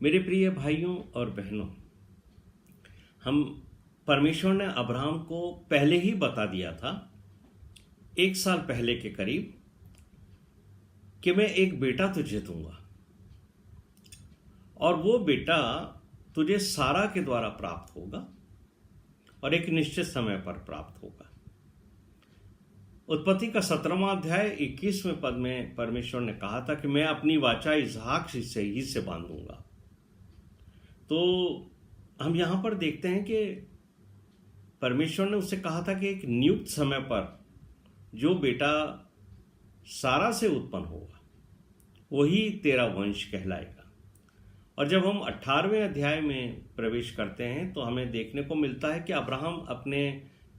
मेरे प्रिय भाइयों और बहनों, हम परमेश्वर ने अब्राहम को पहले ही बता दिया था, 1 साल पहले के करीब, कि मैं एक बेटा तुझे दूंगा और वो बेटा तुझे सारा के द्वारा प्राप्त होगा और एक निश्चित समय पर प्राप्त होगा। उत्पत्ति का 17वां अध्याय 21वें पद में परमेश्वर ने कहा था कि मैं अपनी वाचा इसहाक से बांधूंगा। तो हम यहां पर देखते हैं कि परमेश्वर ने उससे कहा था कि एक नियुक्त समय पर जो बेटा सारा से उत्पन्न होगा वही तेरा वंश कहलाएगा। और जब हम 18वें अध्याय में प्रवेश करते हैं तो हमें देखने को मिलता है कि अब्राहम अपने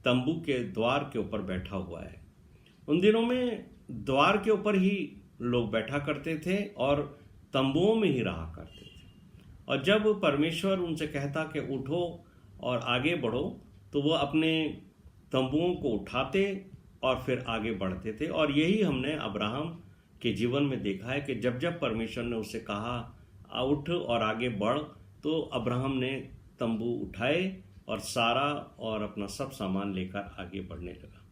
तंबू के द्वार के ऊपर बैठा हुआ है। उन दिनों में द्वार के ऊपर ही लोग बैठा करते थे और तंबुओं में ही रहा करते थे। और जब परमेश्वर उनसे कहता कि उठो और आगे बढ़ो, तो वो अपने तंबुओं को उठाते और फिर आगे बढ़ते थे। और यही हमने अब्राहम के जीवन में देखा है कि जब जब परमेश्वर ने उसे कहा उठ और आगे बढ़, तो अब्राहम ने तंबू उठाए और सारा और अपना सब सामान लेकर आगे बढ़ने लगा।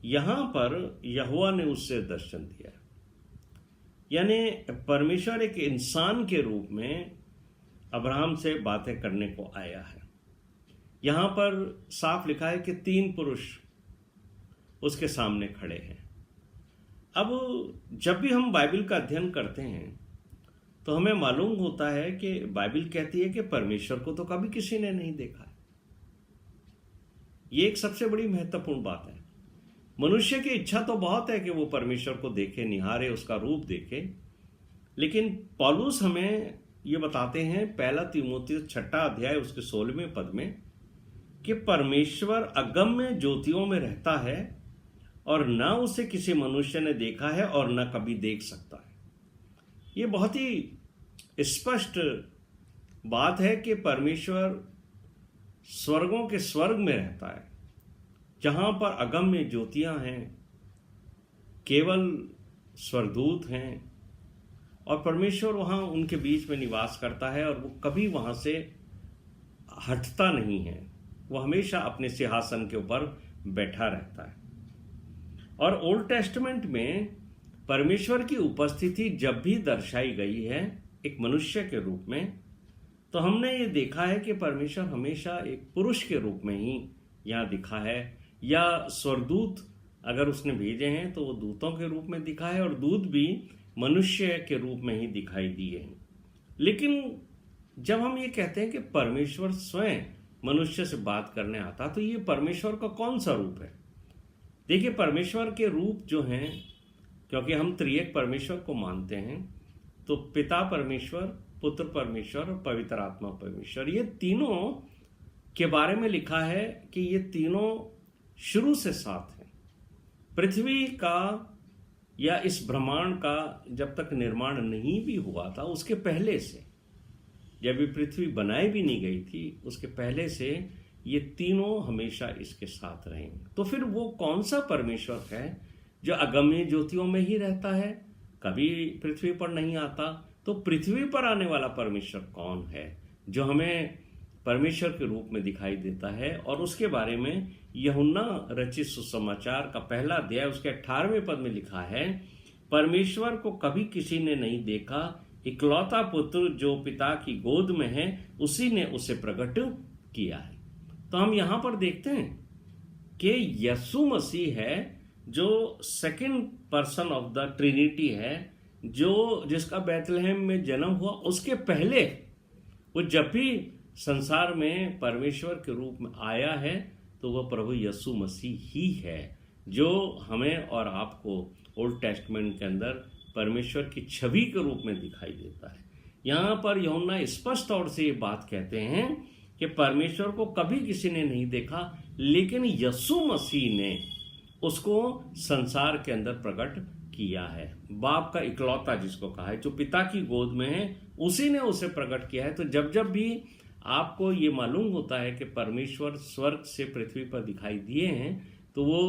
यहाँ पर यहोवा ने उससे दर्शन दिया, यानी परमेश्वर एक इंसान के रूप में अब्राहम से बातें करने को आया है। यहाँ पर साफ लिखा है कि 3 पुरुष उसके सामने खड़े हैं। अब जब भी हम बाइबल का अध्ययन करते हैं तो हमें मालूम होता है कि बाइबल कहती है कि परमेश्वर को तो कभी किसी ने नहीं देखा है। ये एक सबसे बड़ी महत्वपूर्ण बात है। मनुष्य की इच्छा तो बहुत है कि वो परमेश्वर को देखे, निहारे, उसका रूप देखे, लेकिन पौलुस हमें ये बताते हैं 1 तीमुथियुस 6 अध्याय उसके 16वें पद में कि परमेश्वर अगम्य ज्योतियों में रहता है और न उसे किसी मनुष्य ने देखा है और न कभी देख सकता है। ये बहुत ही स्पष्ट बात है कि परमेश्वर स्वर्गों के स्वर्ग में रहता है, जहां पर अगम्य ज्योतियां हैं, केवल स्वर्गदूत हैं, और परमेश्वर वहां उनके बीच में निवास करता है और वो कभी वहां से हटता नहीं है। वो हमेशा अपने सिंहासन के ऊपर बैठा रहता है। और ओल्ड टेस्टमेंट में परमेश्वर की उपस्थिति जब भी दर्शाई गई है एक मनुष्य के रूप में, तो हमने ये देखा है कि परमेश्वर हमेशा एक पुरुष के रूप में ही यहाँ दिखा है, या स्वर्गदूत अगर उसने भेजे हैं तो वो दूतों के रूप में दिखा है, और दूत भी मनुष्य के रूप में ही दिखाई दिए हैं। लेकिन जब हम ये कहते हैं कि परमेश्वर स्वयं मनुष्य से बात करने आता, तो ये परमेश्वर का कौन सा रूप है? देखिए, परमेश्वर के रूप जो हैं, क्योंकि हम त्रिएक परमेश्वर को मानते हैं, तो पिता परमेश्वर, पुत्र परमेश्वर और पवित्र आत्मा परमेश्वर, ये तीनों के बारे में लिखा है कि ये तीनों शुरू से साथ हैं। पृथ्वी का या इस ब्रह्मांड का जब तक निर्माण नहीं भी हुआ था, उसके पहले से, जब ये पृथ्वी बनाई भी नहीं गई थी, उसके पहले से ये तीनों हमेशा इसके साथ रहेंगे। तो फिर वो कौन सा परमेश्वर है जो अगम्य ज्योतियों में ही रहता है, कभी पृथ्वी पर नहीं आता? तो पृथ्वी पर आने वाला परमेश्वर कौन है जो हमें परमेश्वर के रूप में दिखाई देता है? और उसके बारे में यूहन्ना रचित सुसमाचार का 1 अध्याय उसके 18वें पद में लिखा है, परमेश्वर को कभी किसी ने नहीं देखा, इकलौता पुत्र जो पिता की गोद में है उसी ने उसे प्रकट किया है। तो हम यहां पर देखते हैं कि यीशु मसीह है जो second person of the Trinity है, जो जिसका बैतलहम में जन्म हुआ, उसके पहले वो जब भी संसार में परमेश्वर के रूप में आया है तो वह प्रभु यीशु मसीह ही है, जो हमें और आपको ओल्ड टेस्टमेंट के अंदर परमेश्वर की छवि के रूप में दिखाई देता है। यहाँ पर यूहन्ना स्पष्ट तौर से ये बात कहते हैं कि परमेश्वर को कभी किसी ने नहीं देखा, लेकिन यीशु मसीह ने उसको संसार के अंदर प्रकट किया है। बाप का इकलौता जिसको कहा है, जो पिता की गोद में है, उसी ने उसे प्रकट किया है। तो जब जब भी आपको ये मालूम होता है कि परमेश्वर स्वर्ग से पृथ्वी पर दिखाई दिए हैं, तो वो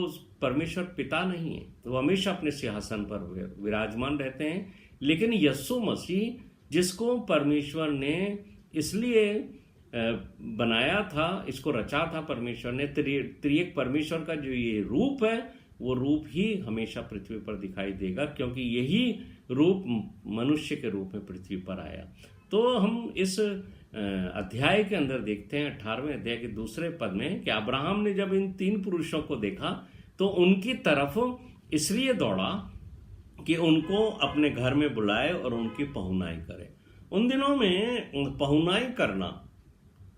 परमेश्वर पिता नहीं है, तो वो हमेशा अपने सिंहासन पर विराजमान रहते हैं। लेकिन यीशु मसीह जिसको परमेश्वर ने इसलिए बनाया था, इसको रचा था परमेश्वर ने। त्रिएक परमेश्वर का जो ये रूप है, वो रूप ही हमेशा पृथ्वी पर दिखाई देगा, क्योंकि यही रूप मनुष्य के रूप में पृथ्वी पर आया। तो हम इस अध्याय के अंदर देखते हैं 18वें अध्याय के दूसरे पद में कि अब्राहम ने जब इन 3 पुरुषों को देखा तो उनकी तरफ इसलिए दौड़ा कि उनको अपने घर में बुलाए और उनकी पहुनाई करे। उन दिनों में पहुनाई करना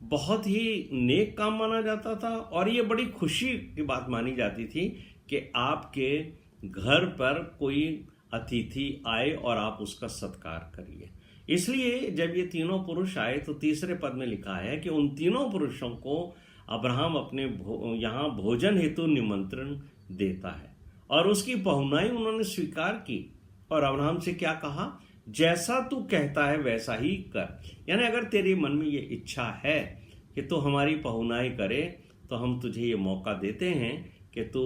बहुत ही नेक काम माना जाता था और ये बड़ी खुशी की बात मानी जाती थी कि आपके घर पर कोई अतिथि आए और आप उसका सत्कार करिए। इसलिए जब ये तीनों पुरुष आए तो तीसरे पद में लिखा है कि उन तीनों पुरुषों को अब्राहम अपने यहाँ भोजन हेतु निमंत्रण देता है और उसकी पहुनाई उन्होंने स्वीकार की। और अब्राहम से क्या कहा? जैसा तू कहता है वैसा ही कर। यानी अगर तेरे मन में ये इच्छा है कि तू हमारी पहुनाई करे तो हम तुझे ये मौका देते हैं कि तू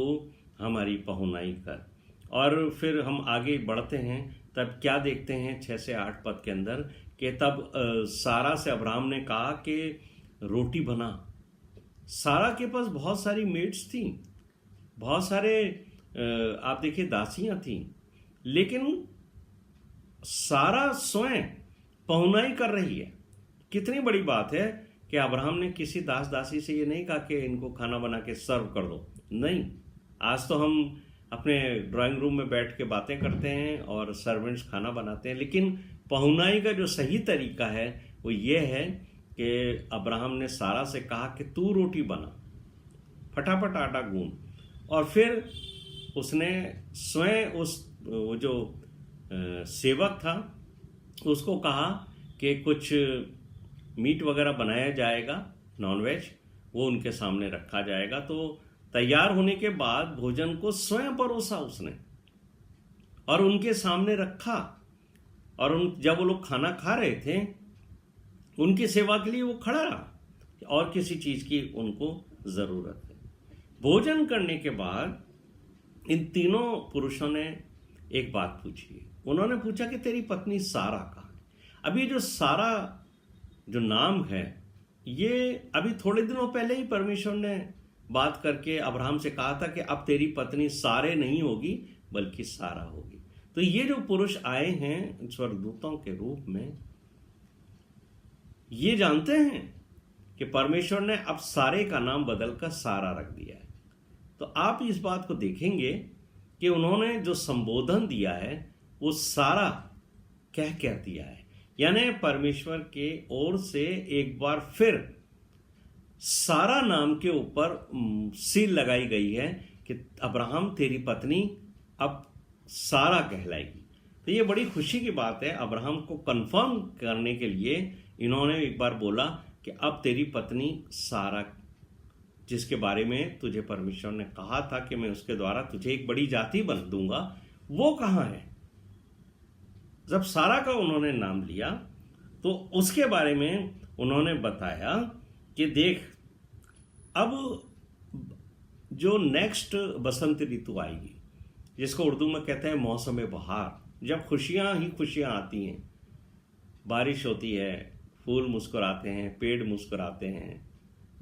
हमारी पहुनाई कर। और फिर हम आगे बढ़ते हैं, तब क्या देखते हैं 6 से 8 पद के अंदर कि तब सारा से अब्राहम ने कहा कि रोटी बना। सारा के पास बहुत सारी मेड्स थी, बहुत सारे आप देखिए दासियां थी, लेकिन सारा स्वयं पहुनाई कर रही है। कितनी बड़ी बात है कि अब्राहम ने किसी दास दासी से ये नहीं कहा कि इनको खाना बना के सर्व कर दो। नहीं, आज तो हम अपने ड्राइंग रूम में बैठ के बातें करते हैं और सर्वेंट्स खाना बनाते हैं, लेकिन पहुनाई का जो सही तरीका है वो ये है कि अब्राहम ने सारा से कहा कि तू रोटी बना, फटाफट आटा गूंद। और फिर उसने स्वयं वो जो सेवक था उसको कहा कि कुछ मीट वगैरह बनाया जाएगा, नॉनवेज, वो उनके सामने रखा जाएगा। तो तैयार होने के बाद भोजन को स्वयं परोसा उसने और उनके सामने रखा। और जब वो लोग खाना खा रहे थे, उनकी सेवा के लिए वो खड़ा रहा और किसी चीज की उनको जरूरत है। भोजन करने के बाद इन तीनों पुरुषों ने एक बात पूछी। उन्होंने पूछा कि तेरी पत्नी सारा कहाँ है? अभी जो सारा जो नाम है, ये अभी थोड़े दिनों पहले ही परमेश्वर ने बात करके अब्राहम से कहा था कि अब तेरी पत्नी सारे नहीं होगी बल्कि सारा होगी। तो ये जो पुरुष आए हैं स्वर्गदूतों के रूप में, ये जानते हैं कि परमेश्वर ने अब सारे का नाम बदलकर सारा रख दिया है। तो आप इस बात को देखेंगे कि उन्होंने जो संबोधन दिया है वो सारा क्या दिया है। यानी परमेश्वर के ओर से एक बार फिर सारा नाम के ऊपर सील लगाई गई है कि अब्राहम तेरी पत्नी अब सारा कहलाएगी। तो ये बड़ी खुशी की बात है। अब्राहम को कंफर्म करने के लिए इन्होंने एक बार बोला कि अब तेरी पत्नी सारा, जिसके बारे में तुझे परमेश्वर ने कहा था कि मैं उसके द्वारा तुझे एक बड़ी जाति बन दूंगा, वो कहाँ है? जब सारा का उन्होंने नाम लिया तो उसके बारे में उन्होंने बताया कि देख, अब जो नेक्स्ट बसंत ऋतु आएगी, जिसको उर्दू में कहते हैं मौसम बहार, जब खुशियां ही खुशियां आती हैं, बारिश होती है, फूल मुस्कुराते हैं, पेड़ मुस्कुराते हैं,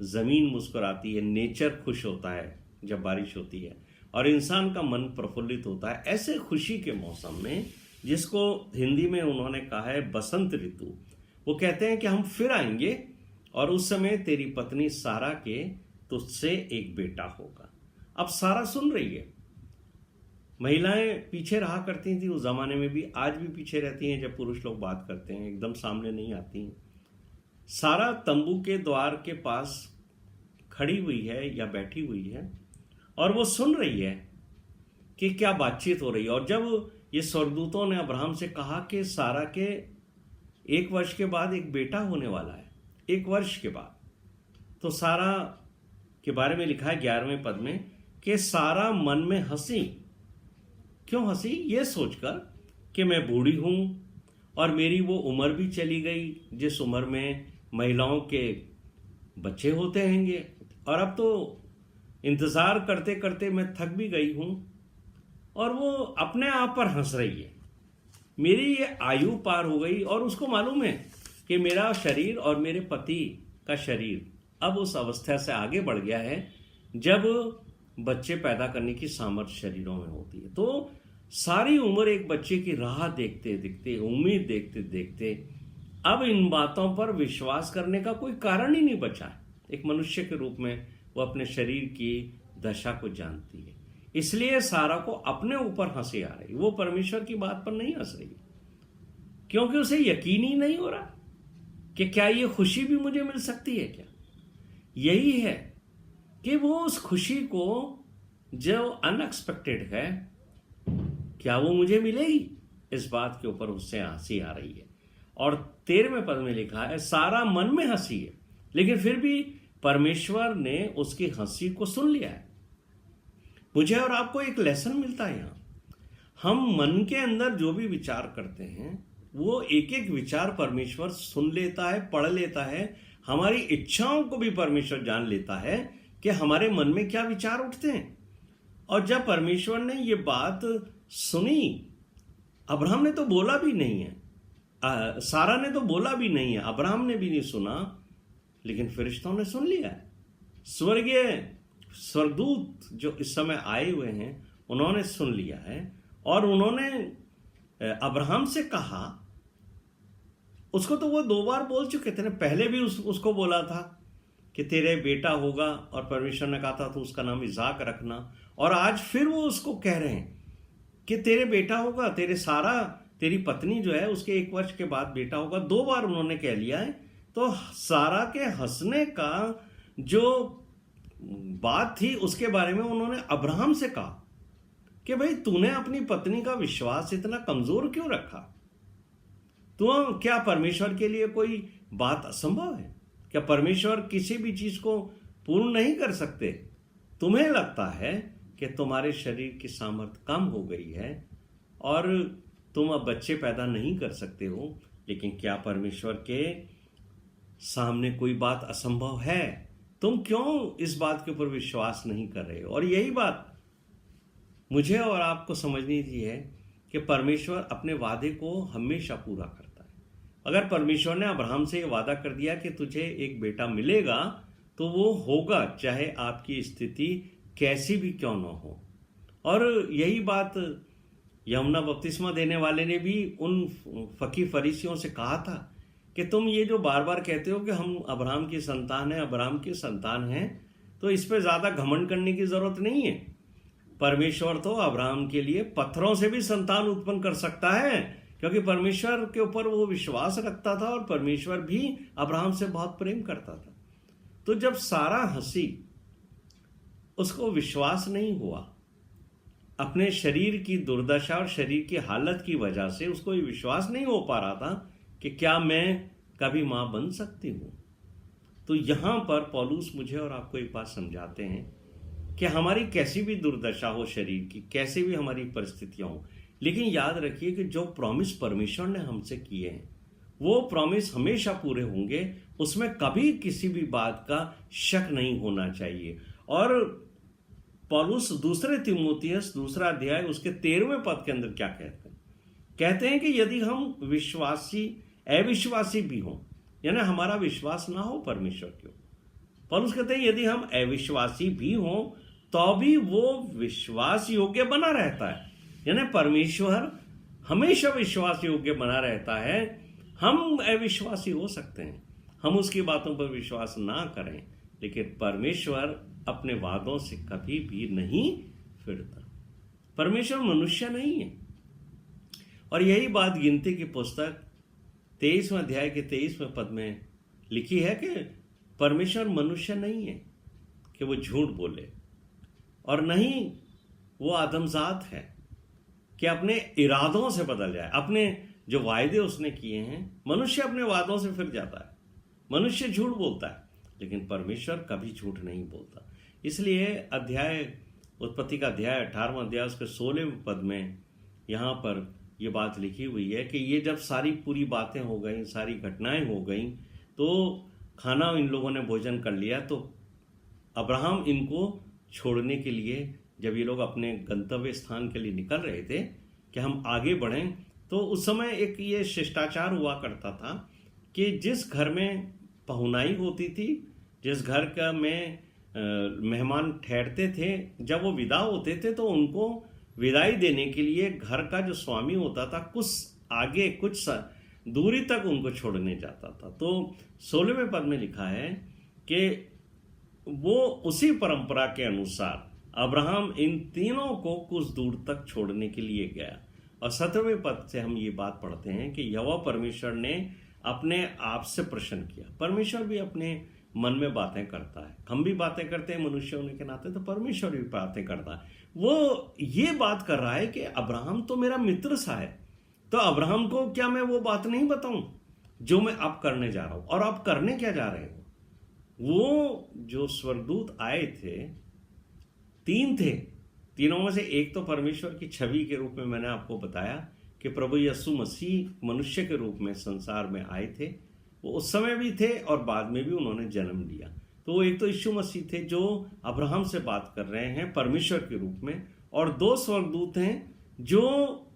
जमीन मुस्कुराती है, नेचर खुश होता है जब बारिश होती है और इंसान का मन प्रफुल्लित होता है। ऐसे खुशी के मौसम में, जिसको हिंदी में उन्होंने कहा है बसंत ऋतु, वो कहते हैं कि हम फिर आएंगे और उस समय तेरी पत्नी सारा के तुझसे एक बेटा होगा। अब सारा सुन रही है। महिलाएं पीछे रहा करती थी उस जमाने में भी, आज भी पीछे रहती हैं जब पुरुष लोग बात करते हैं, एकदम सामने नहीं आती हैं। सारा तंबू के द्वार के पास खड़ी हुई है या बैठी हुई है और वो सुन रही है कि क्या बातचीत हो रही है। और जब ये स्वर्गदूतों ने अब्राहम से कहा कि सारा के 1 वर्ष के बाद एक बेटा होने वाला है, 1 वर्ष के बाद, तो सारा के बारे में लिखा है 11वें पद में कि सारा मन में हंसी। क्यों हंसी? ये सोचकर कि मैं बूढ़ी हूं और मेरी वो उम्र भी चली गई जिस उम्र में महिलाओं के बच्चे होते हैंगे, और अब तो इंतजार करते करते मैं थक भी गई हूं। और वो अपने आप पर हंस रही है। मेरी ये आयु पार हो गई और उसको मालूम है कि मेरा शरीर और मेरे पति का शरीर अब उस अवस्था से आगे बढ़ गया है जब बच्चे पैदा करने की सामर्थ्य शरीरों में होती है। तो सारी उम्र एक बच्चे की राह देखते देखते, उम्मीद देखते देखते अब इन बातों पर विश्वास करने का कोई कारण ही नहीं बचा है। एक मनुष्य के रूप में वो अपने शरीर की दशा को जानती है, इसलिए सारा को अपने ऊपर हंसी आ रही, वो परमेश्वर की बात पर नहीं हंस रही, क्योंकि उसे यकीन ही नहीं हो रहा कि क्या ये खुशी भी मुझे मिल सकती है क्या। यही है कि वो उस खुशी को जो अनएक्सपेक्टेड है, क्या वो मुझे मिलेगी, इस बात के ऊपर उससे हंसी आ रही है। और 13वें पद में लिखा है, सारा मन में हंसी है, लेकिन फिर भी परमेश्वर ने उसकी हंसी को सुन लिया है। मुझे और आपको एक लेसन मिलता है यहां। हम मन के अंदर जो भी विचार करते हैं वो एक एक विचार परमेश्वर सुन लेता है, पढ़ लेता है। हमारी इच्छाओं को भी परमेश्वर जान लेता है कि हमारे मन में क्या विचार उठते हैं। और जब परमेश्वर ने ये बात सुनी, अब्राहम ने तो बोला भी नहीं है, सारा ने तो बोला भी नहीं है, अब्राहम ने भी नहीं सुना, लेकिन फरिश्तों ने सुन लिया है। स्वर्गदूत जो इस समय आए हुए हैं उन्होंने सुन लिया है और उन्होंने अब्राहम से कहा, उसको तो वो 2 बार बोल चुके थे ना, पहले भी उसको बोला था कि तेरे बेटा होगा और परमेश्वर ने कहा था तो उसका नाम इसाक रखना, और आज फिर वो उसको कह रहे हैं कि तेरे बेटा होगा, तेरी पत्नी जो है उसके 1 वर्ष के बाद बेटा होगा। 2 बार उन्होंने कह लिया है। तो सारा के हंसने का जो बात थी उसके बारे में उन्होंने अब्राहम से कहा कि भाई तूने अपनी पत्नी का विश्वास इतना कमजोर क्यों रखा? क्या परमेश्वर के लिए कोई बात असंभव है? क्या परमेश्वर किसी भी चीज को पूर्ण नहीं कर सकते? तुम्हें लगता है कि तुम्हारे शरीर की सामर्थ्य कम हो गई है और तुम अब बच्चे पैदा नहीं कर सकते हो, लेकिन क्या परमेश्वर के सामने कोई बात असंभव है? तुम क्यों इस बात के ऊपर विश्वास नहीं कर रहे हो? और यही बात मुझे और आपको समझनी थी है कि परमेश्वर अपने वादे को हमेशा पूरा करता है। अगर परमेश्वर ने अब्राहम से ये वादा कर दिया कि तुझे एक बेटा मिलेगा, तो वो होगा, चाहे आपकी स्थिति कैसी भी क्यों न हो। और यही बात यूहन्ना बपतिस्मा देने वाले ने भी उन फरीसियों से कहा था कि तुम ये जो बार बार कहते हो कि हम अब्राहम की संतान हैं, अब्राहम की संतान हैं, तो इस पे ज्यादा घमंड करने की जरूरत नहीं है। परमेश्वर तो अब्राहम के लिए पत्थरों से भी संतान उत्पन्न कर सकता है, क्योंकि परमेश्वर के ऊपर वो विश्वास रखता था और परमेश्वर भी अब्राहम से बहुत प्रेम करता था। तो जब सारा हंसी, उसको विश्वास नहीं हुआ, अपने शरीर की दुर्दशा और शरीर की हालत की वजह से उसको ये विश्वास नहीं हो पा रहा था कि क्या मैं कभी मां बन सकती हूं। तो यहां पर पौलुस मुझे और आपको एक बात समझाते हैं कि हमारी कैसी भी दुर्दशा हो शरीर की, कैसी भी हमारी परिस्थितियां हो, लेकिन याद रखिए कि जो प्रॉमिस परमेश्वर ने हमसे किए हैं वो प्रॉमिस हमेशा पूरे होंगे, उसमें कभी किसी भी बात का शक नहीं होना चाहिए। और पौलुस 2 तीमुथियुस 2 अध्याय उसके 13वें पद के अंदर क्या कहते हैं कि यदि हम अविश्वासी भी हों, यानी हमारा विश्वास ना हो परमेश्वर के ऊपर, पौलुस कहते हैं यदि हम अविश्वासी भी हों तो भी वो विश्वास योग्य बना रहता है। यानी परमेश्वर हमेशा विश्वास योग्य बना रहता है। हम अविश्वासी हो सकते हैं, हम उसकी बातों पर विश्वास ना करें, लेकिन परमेश्वर अपने वादों से कभी भी नहीं फिरता। परमेश्वर मनुष्य नहीं है। और यही बात गिनती की पुस्तक 23वें अध्याय के 23वें पद में लिखी है कि परमेश्वर मनुष्य नहीं है कि वो झूठ बोले, और नहीं वो आदमजात है कि अपने इरादों से बदल जाए। अपने जो वायदे उसने किए हैं, मनुष्य अपने वादों से फिर जाता है, मनुष्य झूठ बोलता है, लेकिन परमेश्वर कभी झूठ नहीं बोलता। इसलिए उत्पत्ति का अध्याय 18वां अध्याय उसके 16वें पद में यहाँ पर ये बात लिखी हुई है कि ये जब सारी पूरी बातें हो गई, सारी घटनाएं हो गई, तो खाना इन लोगों ने भोजन कर लिया, तो अब्राहम इनको छोड़ने के लिए, जब ये लोग अपने गंतव्य स्थान के लिए निकल रहे थे कि हम आगे बढ़ें, तो उस समय एक ये शिष्टाचार हुआ करता था कि जिस घर में पहुनाई होती थी, जिस घर का में मेहमान ठहरते थे, जब वो विदा होते थे तो उनको विदाई देने के लिए घर का जो स्वामी होता था कुछ आगे कुछ दूरी तक उनको छोड़ने जाता था। तो 16वें पद में लिखा है कि वो उसी परंपरा के अनुसार अब्राहम इन तीनों को कुछ दूर तक छोड़ने के लिए गया। और 17वें पद से हम ये बात पढ़ते हैं कि यहोवा परमेश्वर ने अपने आप से प्रश्न किया। परमेश्वर भी अपने मन में बातें करता है, हम भी बातें करते हैं मनुष्य होने के नाते, तो परमेश्वर भी बातें करता है। वो ये बात कर रहा है कि अब्राहम तो मेरा मित्र सा है, तो अब्राहम को क्या मैं वो बात नहीं बताऊं जो मैं अब करने जा रहा हूं। और आप करने क्या जा रहे हो? वो जो स्वर्गदूत आए थे, 3 थे, तीनों में से एक तो परमेश्वर की छवि के रूप में मैंने आपको बताया कि प्रभु यीशु मसीह मनुष्य के रूप में संसार में आए थे। वो उस समय भी थे और बाद में भी उन्होंने जन्म लिया। तो वो एक तो यीशु मसीह थे जो अब्राहम से बात कर रहे हैं परमेश्वर के रूप में, और 2 स्वर्गदूत हैं जो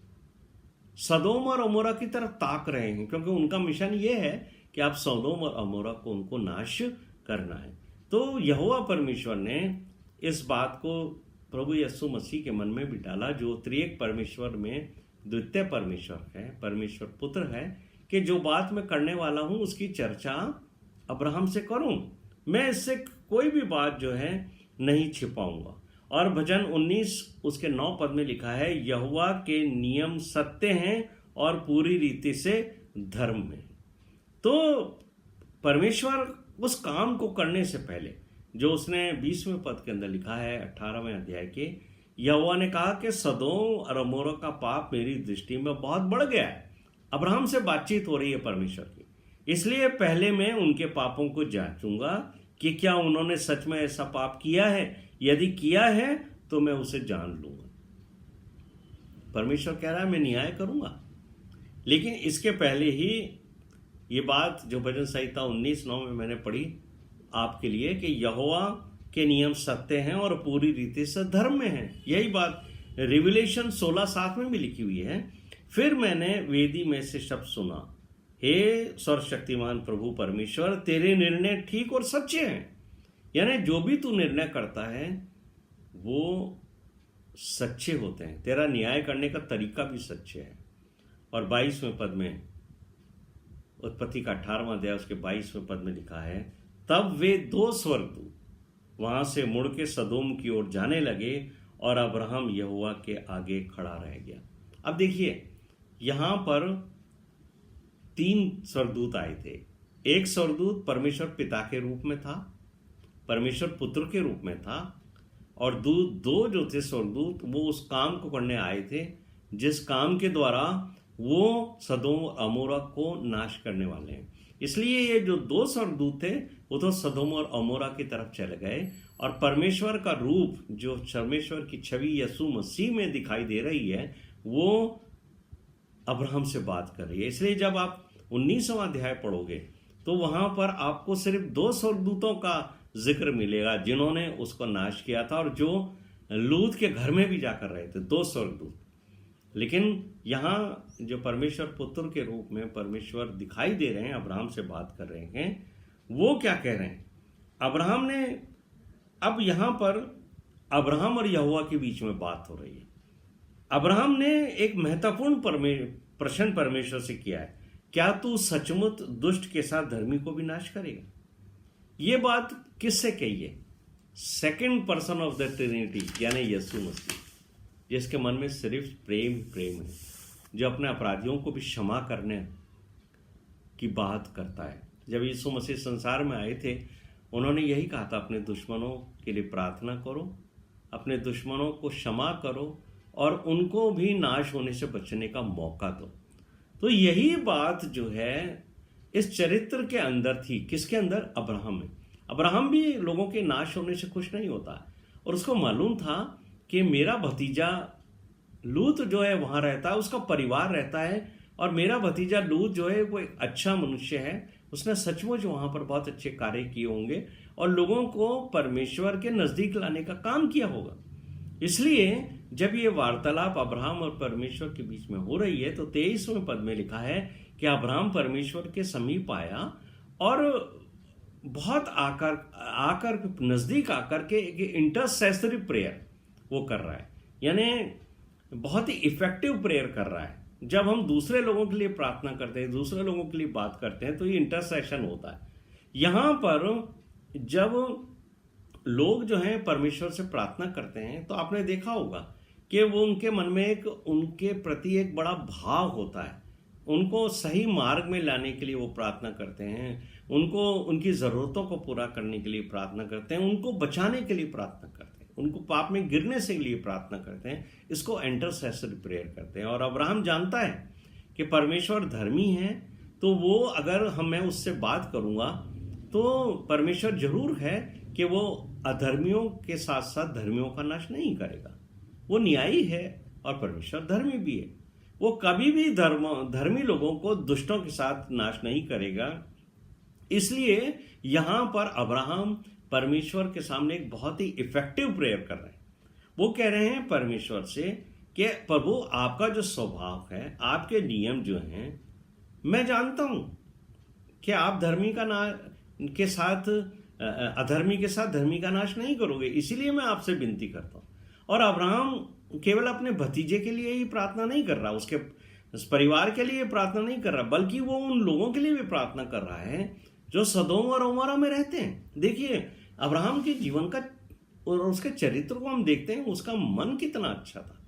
सदोम और अमोरा की तरफ ताक रहे हैं, क्योंकि उनका मिशन ये है कि आप सदोम और अमोरा को उनको नाश करना है। तो यहोवा परमेश्वर ने इस बात को प्रभु यीशु मसीह के मन में भी डाला, जो त्रिएक परमेश्वर में द्वितीय परमेश्वर है, परमेश्वर पुत्र है, कि जो बात मैं करने वाला हूं उसकी चर्चा अब्राहम से करूं। मैं इससे कोई भी बात जो है नहीं छिपाऊंगा। और भजन 19 उसके 9 पद में लिखा है, यहोवा के नियम सत्य हैं और पूरी रीति से धर्म में। तो परमेश्वर उस काम को करने से पहले जो उसने 20वें पद के अंदर लिखा है 18वें अध्याय के, यहोवा ने कहा कि सदोम और अमोरा का पाप मेरी दृष्टि में बहुत बढ़ गया है। अब्राहम से बातचीत हो रही है परमेश्वर की, इसलिए पहले मैं उनके पापों को जांचूंगा कि क्या उन्होंने सच में ऐसा पाप किया है। यदि किया है तो मैं उसे जान लूंगा। परमेश्वर कह रहा है मैं न्याय करूंगा। लेकिन इसके पहले ही ये बात जो भजन संहिता 19:9 में मैंने पढ़ी आपके लिए कि यहोवा के नियम सत्य हैं और पूरी रीति से धर्म में हैं, यही बात रिविलेशन 16:7 में भी लिखी हुई है। फिर मैंने वेदी में से शब्द सुना, हे सर्वशक्तिमान प्रभु परमेश्वर, तेरे निर्णय ठीक और सच्चे हैं। यानी जो भी तू निर्णय करता है वो सच्चे होते हैं, तेरा न्याय करने का तरीका भी सच्चे है। और 22वें पद में, उत्पत्ति का 18वां अध्याय उसके 22वें पद में लिखा है, तब वे 2 स्वर्गदूत वहां से मुड़ के सदोम की ओर जाने लगे और अब्राहम यहोवा के आगे खड़ा रह गया। अब देखिए यहां पर 3 स्वर्गदूत आए थे। एक स्वर्गदूत परमेश्वर पिता के रूप में था, परमेश्वर पुत्र के रूप में था, और 2 जो थे स्वर्गदूत वो उस काम को करने आए थे जिस काम के द्वारा वो सदोम और अमोरा को नाश करने वाले हैं। इसलिए ये जो 2 स्वर्गदूत थे वो तो सदोम और अमोरा की तरफ चले गए, और परमेश्वर का रूप जो परमेश्वर की छवि यीशु मसीह में दिखाई दे रही है वो अब्राहम से बात कर रही है। इसलिए जब आप 19वां अध्याय पढ़ोगे तो वहां पर आपको सिर्फ 2 स्वर्गदूतों का जिक्र मिलेगा जिन्होंने उसको नाश किया था, और जो लूत के घर में भी जाकर रहे थे 2 स्वर्गदूत। लेकिन यहां जो परमेश्वर पुत्र के रूप में परमेश्वर दिखाई दे रहे हैं, अब्राहम से बात कर रहे हैं, वो क्या कह रहे हैं? अब्राहम ने, अब यहां पर अब्राहम और यहोवा के बीच में बात हो रही है। अब्राहम ने एक महत्वपूर्ण प्रश्न परमेश्वर से किया है, क्या तू सचमुच दुष्ट के साथ धर्मी को भी नाश करेगा? ये बात किससे कही है? Second person of the Trinity यानी यीशु मसीह, जिसके मन में सिर्फ प्रेम है, जो अपने अपराधियों को भी क्षमा करने की बात करता है। जब यीशु मसीह संसार में आए थे उन्होंने यही कहा था, अपने दुश्मनों के लिए प्रार्थना करो, अपने दुश्मनों को क्षमा करो और उनको भी नाश होने से बचने का मौका दो। तो यही बात जो है इस चरित्र के अंदर थी। किसके अंदर? अब्राहम में। अब्राहम भी लोगों के नाश होने से खुश नहीं होता, और उसको मालूम था कि मेरा भतीजा लूत जो है वहां रहता है, उसका परिवार रहता है, और मेरा भतीजा लूत जो है वो एक अच्छा मनुष्य है, उसने सचमुच वहां पर बहुत अच्छे कार्य किए होंगे और लोगों को परमेश्वर के नजदीक लाने का काम किया होगा। इसलिए जब ये वार्तालाप अब्राहम और परमेश्वर के बीच में हो रही है तो 23वें पद में लिखा है कि अब्राहम परमेश्वर के समीप आया और बहुत आकर नजदीक आकर के एक इंटरसेसरी प्रेयर वो कर रहा है, यानी बहुत ही इफेक्टिव प्रेयर कर रहा है। जब हम दूसरे लोगों के लिए प्रार्थना करते हैं, दूसरे लोगों के लिए बात करते हैं, तो ये इंटरसेशन होता है। यहां पर जब लोग जो हैं परमेश्वर से प्रार्थना करते हैं तो आपने देखा होगा कि वो उनके मन में एक उनके प्रति एक बड़ा भाव होता है। उनको सही मार्ग में लाने के लिए वो प्रार्थना करते हैं, उनको उनकी ज़रूरतों को पूरा करने के लिए प्रार्थना करते हैं, उनको बचाने के लिए प्रार्थना करते हैं, उनको पाप में गिरने से लिए प्रार्थना करते हैं। इसको इंटरसेसरी प्रेयर करते हैं। और अब्राहम जानता है कि परमेश्वर धर्मी है, तो वो अगर मैं उससे बात करूंगा तो परमेश्वर जरूर है कि वो अधर्मियों के साथ साथ धर्मियों का नाश नहीं करेगा। वो न्यायी है और परमेश्वर धर्मी भी है। वो कभी भी धर्मी लोगों को दुष्टों के साथ नाश नहीं करेगा। इसलिए यहां पर अब्राहम परमेश्वर के सामने एक बहुत ही इफेक्टिव प्रेयर कर रहे हैं। वो कह रहे हैं परमेश्वर से कि प्रभु, आपका जो स्वभाव है, आपके नियम जो हैं, मैं जानता हूं कि आप धर्मी के साथ अधर्मी के साथ धर्मी का नाश नहीं करोगे। इसीलिए मैं आपसे विनती करता हूं। और अब्राहम केवल अपने भतीजे के लिए ही प्रार्थना नहीं कर रहा, उसके परिवार के लिए प्रार्थना नहीं कर रहा, बल्कि वो उन लोगों के लिए भी प्रार्थना कर रहा है जो सदोम और अमोरा में रहते हैं। देखिए, अब्राहम के जीवन का और उसके चरित्र को हम देखते हैं, उसका मन कितना अच्छा था।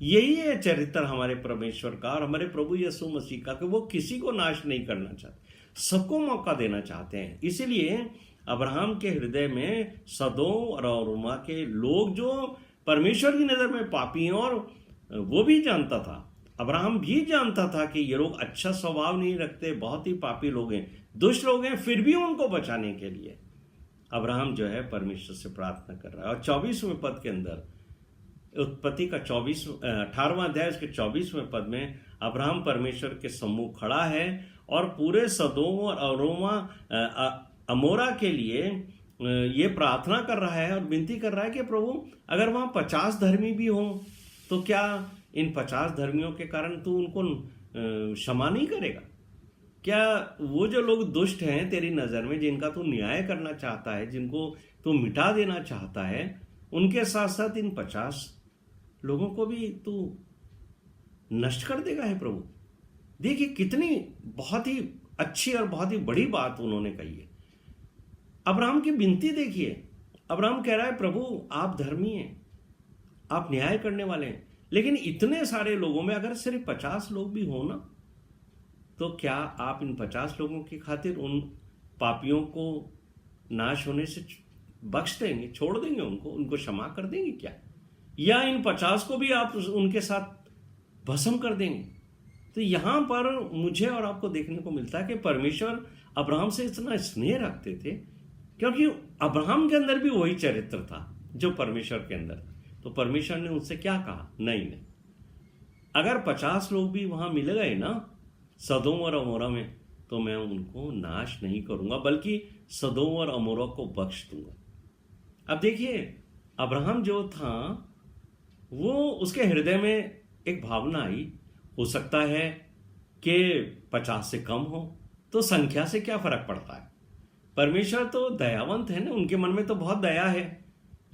यही है चरित्र हमारे परमेश्वर का और हमारे प्रभु यीशु मसीह का, कि वो किसी को नाश नहीं करना चाहते, सबको मौका देना चाहते हैं। इसीलिए अब्राहम के हृदय में सदोम और अमोरा के लोग जो परमेश्वर की नजर में पापी हैं, और वो भी जानता था, अब्राहम भी जानता था कि ये लोग अच्छा स्वभाव नहीं रखते, बहुत ही पापी लोग हैं, दुष्ट लोग हैं, फिर भी उनको बचाने के लिए अब्राहम जो है परमेश्वर से प्रार्थना कर रहा है। और 24वें पद के अंदर, उत्पत्ति का 18वां अध्याय उसके 24वें पद में अब्राहम परमेश्वर के सम्मुख खड़ा है और पूरे सदोम और अमोरा के लिए ये प्रार्थना कर रहा है और विनती कर रहा है कि प्रभु, अगर वहां 50 धर्मी भी हों तो क्या इन 50 धर्मियों के कारण तू उनको क्षमा नहीं करेगा? क्या वो जो लोग दुष्ट हैं तेरी नजर में, जिनका तू न्याय करना चाहता है, जिनको तू मिटा देना चाहता है, उनके साथ साथ इन 50 लोगों को भी तू नष्ट कर देगा है प्रभु? देखिए कितनी बहुत ही अच्छी और बहुत ही बड़ी बात उन्होंने कही है। अब्राहम की विनती देखिए, अब्राहम कह रहा है प्रभु आप धर्मी हैं, आप न्याय करने वाले हैं, लेकिन इतने सारे लोगों में अगर सिर्फ 50 लोग भी हो ना, तो क्या आप इन 50 लोगों की खातिर उन पापियों को नाश होने से बख्श देंगे, छोड़ देंगे, उनको क्षमा कर देंगे क्या? या इन 50 को भी आप उनके साथ भस्म कर देंगे? तो यहां पर मुझे और आपको देखने को मिलता है कि परमेश्वर अब्राहम से इतना स्नेह रखते थे, क्योंकि अब्राहम के अंदर भी वही चरित्र था जो परमेश्वर के अंदर। तो परमेश्वर ने उनसे क्या कहा? नहीं, अगर 50 लोग भी वहां मिल गए ना सदोम और अमोरा में, तो मैं उनको नाश नहीं करूंगा, बल्कि सदोम और अमोरा को बख्श दूंगा। अब देखिए, अब्राहम जो था वो उसके हृदय में एक भावना आई, हो सकता है कि 50 से कम हो, तो संख्या से क्या फर्क पड़ता है? परमेश्वर तो दयावंत है ना, उनके मन में तो बहुत दया है।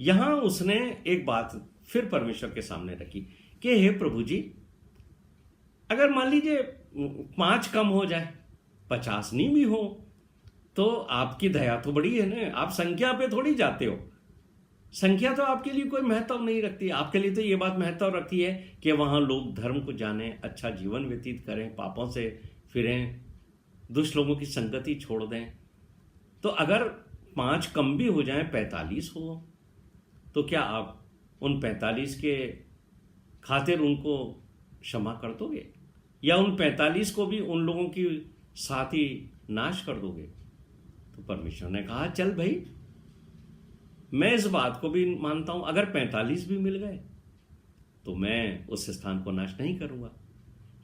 यहां उसने एक बात फिर परमेश्वर के सामने रखी कि हे प्रभु जी, अगर मान लीजिए 5 कम हो जाए, 50 नहीं भी हो, तो आपकी दया तो बड़ी है ना, आप संख्या पे थोड़ी जाते हो। संख्या तो आपके लिए कोई महत्व नहीं रखती। आपके लिए तो ये बात महत्व रखती है कि वहां लोग धर्म को जानें, अच्छा जीवन व्यतीत करें, पापों से फिरें, दुष्ट लोगों की संगति छोड़ दें। तो अगर 5 कम भी हो जाएं, 45 हो, तो क्या आप उन 45 के खातिर उनको क्षमा कर दोगे, या उन 45 को भी उन लोगों की साथ ही नाश कर दोगे? तो परमेश्वर ने कहा चल भाई, मैं इस बात को भी मानता हूं, अगर 45 भी मिल गए तो मैं उस स्थान को नाश नहीं करूंगा।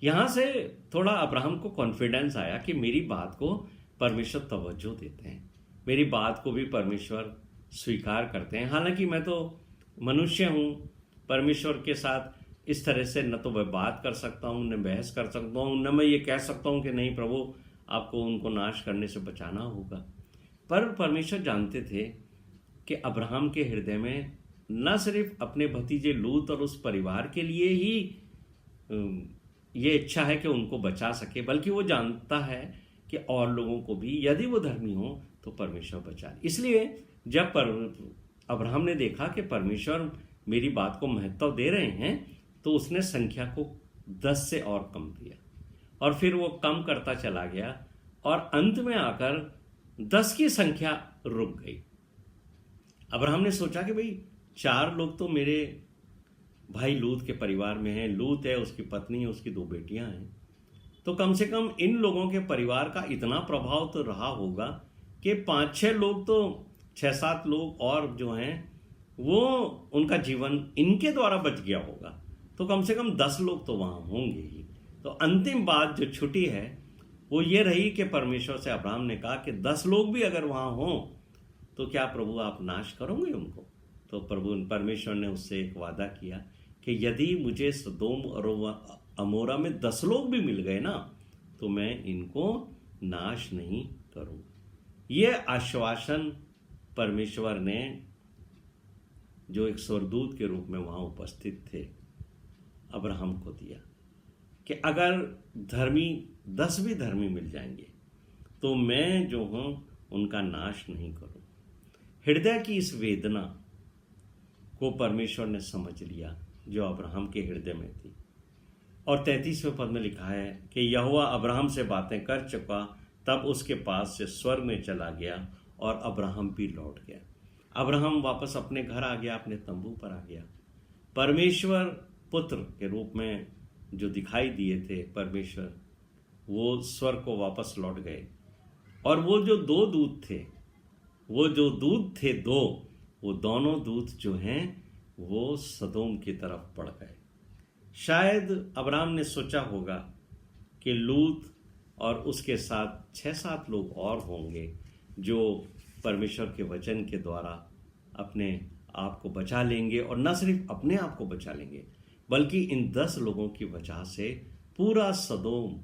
यहां से थोड़ा अब्राहम को कॉन्फिडेंस आया कि मेरी बात को परमेश्वर तवज्जो देते हैं, मेरी बात को भी परमेश्वर स्वीकार करते हैं। हालांकि मैं तो मनुष्य हूं, परमेश्वर के साथ इस तरह से न तो मैं बात कर सकता हूँ, न बहस कर सकता हूँ, न मैं ये कह सकता हूँ कि नहीं प्रभु आपको उनको नाश करने से बचाना होगा। पर परमेश्वर जानते थे कि अब्राहम के हृदय में न सिर्फ अपने भतीजे लूत और उस परिवार के लिए ही ये इच्छा है कि उनको बचा सके, बल्कि वो जानता है कि और लोगों को भी यदि वो धर्मी हो तो परमेश्वर बचा। इसलिए जब अब्राहम ने देखा कि परमेश्वर मेरी बात को महत्व दे रहे हैं, तो उसने संख्या को 10 से और कम किया, और फिर वो कम करता चला गया, और अंत में आकर 10 की संख्या रुक गई। अब्राहम ने सोचा कि भाई 4 लोग तो मेरे भाई लूत के परिवार में हैं, लूत है, उसकी पत्नी है, उसकी 2 बेटियां हैं, तो कम से कम इन लोगों के परिवार का इतना प्रभाव तो रहा होगा कि 5-6 लोग तो 6-7 लोग और जो हैं वो उनका जीवन इनके द्वारा बच गया होगा, तो कम से कम 10 लोग तो वहाँ होंगे ही। तो अंतिम बात जो छुटी है वो ये रही कि परमेश्वर से अब्राहम ने कहा कि 10 लोग भी अगर वहाँ हों तो क्या प्रभु आप नाश करोगे उनको? तो परमेश्वर ने उससे एक वादा किया कि यदि मुझे सदोम और अमोरा में 10 लोग भी मिल गए ना, तो मैं इनको नाश नहीं करूँगा। ये आश्वासन परमेश्वर ने, जो एक स्वर्गदूत के रूप में वहाँ उपस्थित थे, अब्राहम को दिया कि अगर 10 भी धर्मी मिल जाएंगे तो मैं जो हूँ उनका नाश नहीं करूँ। हृदय की इस वेदना को परमेश्वर ने समझ लिया जो अब्राहम के हृदय में थी, और 33वें पद में लिखा है कि यहोवा अब्राहम से बातें कर चुका, तब उसके पास से स्वर्ग में चला गया और अब्राहम भी लौट गया। अब्राहम वापस अपने घर आ गया, अपने तंबू पर आ गया। परमेश्वर पुत्र के रूप में जो दिखाई दिए थे परमेश्वर, वो स्वर्ग को वापस लौट गए, और वो जो 2 दूत थे, वो दोनों दूत जो हैं वो सदोम की तरफ बढ़ गए। शायद अब्राहम ने सोचा होगा कि लूत और उसके साथ 6-7 लोग और होंगे जो परमेश्वर के वचन के द्वारा अपने आप को बचा लेंगे, और न सिर्फ अपने आप को बचा लेंगे बल्कि इन 10 लोगों की वजह से पूरा सदोम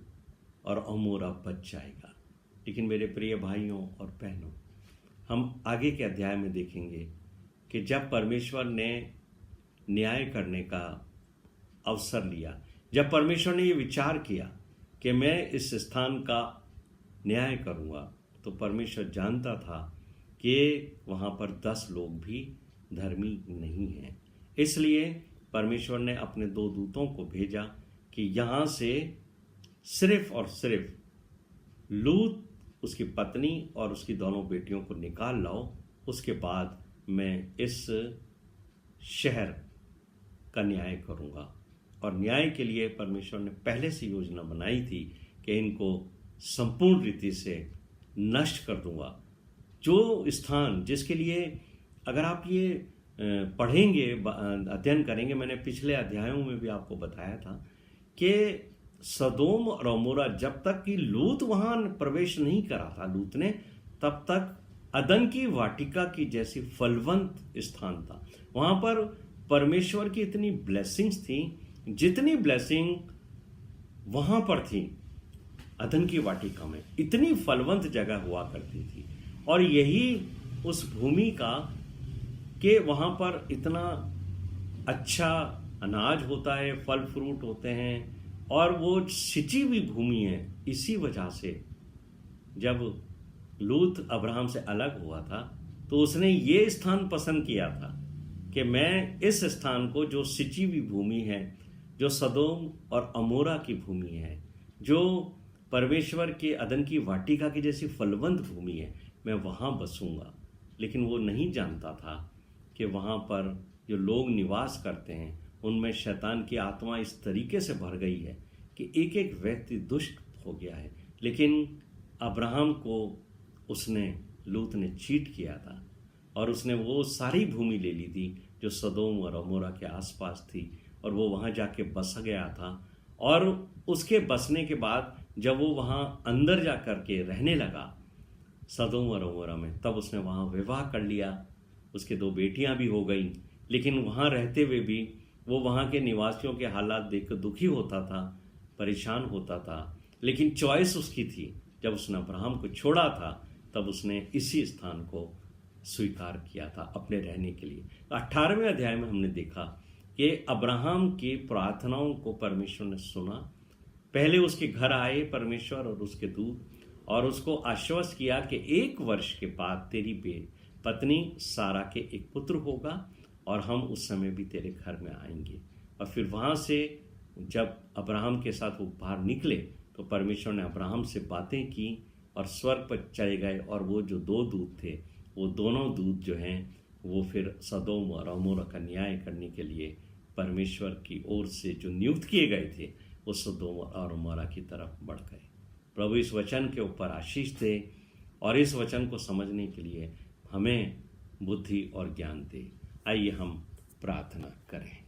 और अमोरा बच जाएगा। लेकिन मेरे प्रिय भाइयों और बहनों, हम आगे के अध्याय में देखेंगे कि जब परमेश्वर ने न्याय करने का अवसर लिया, जब परमेश्वर ने ये विचार किया कि मैं इस स्थान का न्याय करूँगा, तो परमेश्वर जानता था कि वहाँ पर 10 लोग भी धर्मी नहीं हैं। इसलिए परमेश्वर ने अपने 2 दूतों को भेजा कि यहाँ से सिर्फ और सिर्फ लूत, उसकी पत्नी और उसकी दोनों बेटियों को निकाल लाओ, उसके बाद मैं इस शहर का न्याय करूँगा। और न्याय के लिए परमेश्वर ने पहले से योजना बनाई थी कि इनको संपूर्ण रीति से नष्ट कर दूंगा। जो स्थान जिसके लिए अगर आप ये पढ़ेंगे, अध्ययन करेंगे, मैंने पिछले अध्यायों में भी आपको बताया था कि सदोम और अमोरा जब तक कि लूत वहाँ प्रवेश नहीं करा था लूत ने, तब तक अदन की वाटिका की जैसी फलवंत स्थान था। वहाँ पर परमेश्वर की इतनी ब्लेसिंग्स थी, जितनी ब्लेसिंग वहाँ पर थी अदन की वाटिका में, इतनी फलवंत जगह हुआ करती थी। और यही उस भूमि का कि वहाँ पर इतना अच्छा अनाज होता है, फल फ्रूट होते हैं, और वो सिंची हुई भूमि है। इसी वजह से जब लूत अब्राहम से अलग हुआ था तो उसने ये स्थान पसंद किया था कि मैं इस स्थान को, जो सिंची हुई भूमि है, जो सदोम और अमोरा की भूमि है, जो परमेश्वर के अदन की वाटिका की जैसी फलवंत भूमि है, मैं वहाँ बसूंगा। लेकिन वो नहीं जानता था कि वहाँ पर जो लोग निवास करते हैं उनमें शैतान की आत्मा इस तरीके से भर गई है कि एक एक व्यक्ति दुष्ट हो गया है। लेकिन अब्राहम को लूत ने चीट किया था, और उसने वो सारी भूमि ले ली थी जो सदोम और अमोरा के आसपास थी, और वो वहाँ जाके बस गया था। और उसके बसने के बाद जब वो वहाँ अंदर जा कर के रहने लगा सदोम और अमोरा में, तब उसने वहाँ विवाह कर लिया, उसके 2 बेटियां भी हो गई। लेकिन वहाँ रहते हुए भी वो वहाँ के निवासियों के हालात देखकर दुखी होता था, परेशान होता था, लेकिन चॉइस उसकी थी। जब उसने अब्राहम को छोड़ा था तब उसने इसी स्थान को स्वीकार किया था अपने रहने के लिए। 18वें अध्याय में हमने देखा कि अब्राहम की प्रार्थनाओं को परमेश्वर ने सुना। पहले उसके घर आए परमेश्वर और उसके दूत और उसको आश्वस्त किया कि 1 वर्ष के बाद तेरी पत्नी सारा के एक पुत्र होगा और हम उस समय भी तेरे घर में आएंगे। और फिर वहाँ से जब अब्राहम के साथ वो बाहर निकले तो परमेश्वर ने अब्राहम से बातें की और स्वर्ग पर चले गए। और वो जो 2 दूत थे, वो दोनों दूत जो हैं वो फिर सदोम और अमोरा का न्याय करने के लिए परमेश्वर की ओर से जो नियुक्त किए गए थे वो सदोम और अमोरा की तरफ बढ़ गए। प्रभु इस वचन के ऊपर आशीष दे और इस वचन को समझने के लिए हमें बुद्धि और ज्ञान दे। आइए हम प्रार्थना करें।